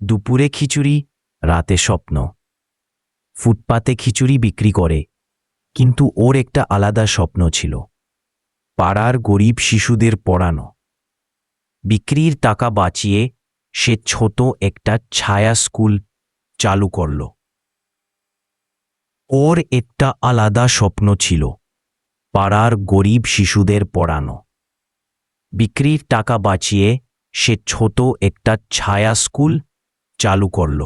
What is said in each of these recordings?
দুপুরে খিচুড়ি, রাতে স্বপ্ন। ফুটপাতে খিচুড়ি বিক্রি করে, কিন্তু ওর একটা আলাদা স্বপ্ন ছিল, পাড়ার গরিব শিশুদের পড়ানো। বিক্রির টাকা বাঁচিয়ে সে ছোট একটা ছায়া স্কুল চালু করল। ওর একটা আলাদা স্বপ্ন ছিল, পাড়ার গরিব শিশুদের পড়ানো। বিক্রির টাকা বাঁচিয়ে সে ছোট একটা ছায়া স্কুল চালু করল।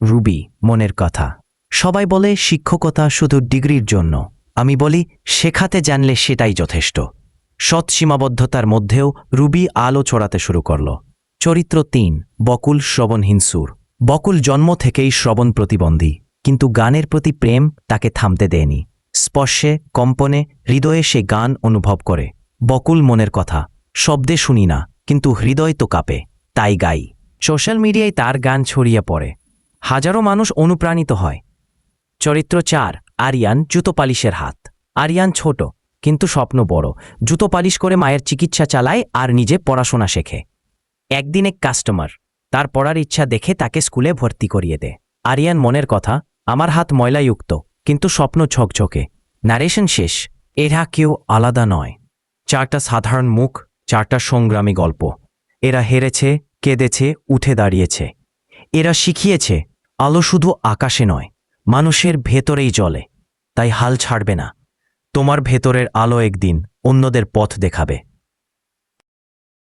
রুবি মনের কথা। সবাই বলে শিক্ষকতা শুধু ডিগ্রির জন্য, আমি বলি শেখাতে জানলে সেটাই যথেষ্ট। সৎ সীমাবদ্ধতার মধ্যেও রুবি আলো ছড়াতে শুরু করল। চরিত্র ৩, বকুল শ্রবণহীন সুর। বকুল জন্ম থেকেই শ্রবণ প্রতিবন্ধী, কিন্তু গানের প্রতি প্রেম তাকে থামতে দেয়নি। স্পর্শে, কম্পনে, হৃদয়ে সে গান অনুভব করে। বকুল মনের কথা। শব্দে শুনি না, কিন্তু হৃদয় তো কাঁপে, তাই গাই। সোশ্যাল মিডিয়ায় তার গান ছড়িয়ে পড়ে, হাজারো মানুষ অনুপ্রাণিত হয়। চরিত্র ৪, আরিয়ান জুতো পালিশের হাত। আরিয়ান ছোট, কিন্তু স্বপ্ন বড়। জুতো পালিশ করে মায়ের চিকিৎসা চালায় আর নিজে পড়াশোনা শেখে। একদিন এক কাস্টমার তার পড়ার ইচ্ছা দেখে তাকে স্কুলে ভর্তি করিয়ে দেয়। আরিয়ান মনের কথা, আমার হাত ময়লাযুক্ত, কিন্তু স্বপ্ন ঝকঝকে। নারেশন শেষ। এরা কেউ আলাদা নয়। 4টা সাধারণ মুখ, 4টা সংগ্রামী গল্প। এরা হেরেছে, কেঁদেছে, উঠে দাঁড়িয়েছে। এরা শিখিয়েছে আলো শুধু আকাশে নয়, মানুষের ভেতরেই জ্বলে। তাই হাল ছাড়বে না। তোমার ভেতরের আলো একদিন অন্যদের পথ দেখাবে।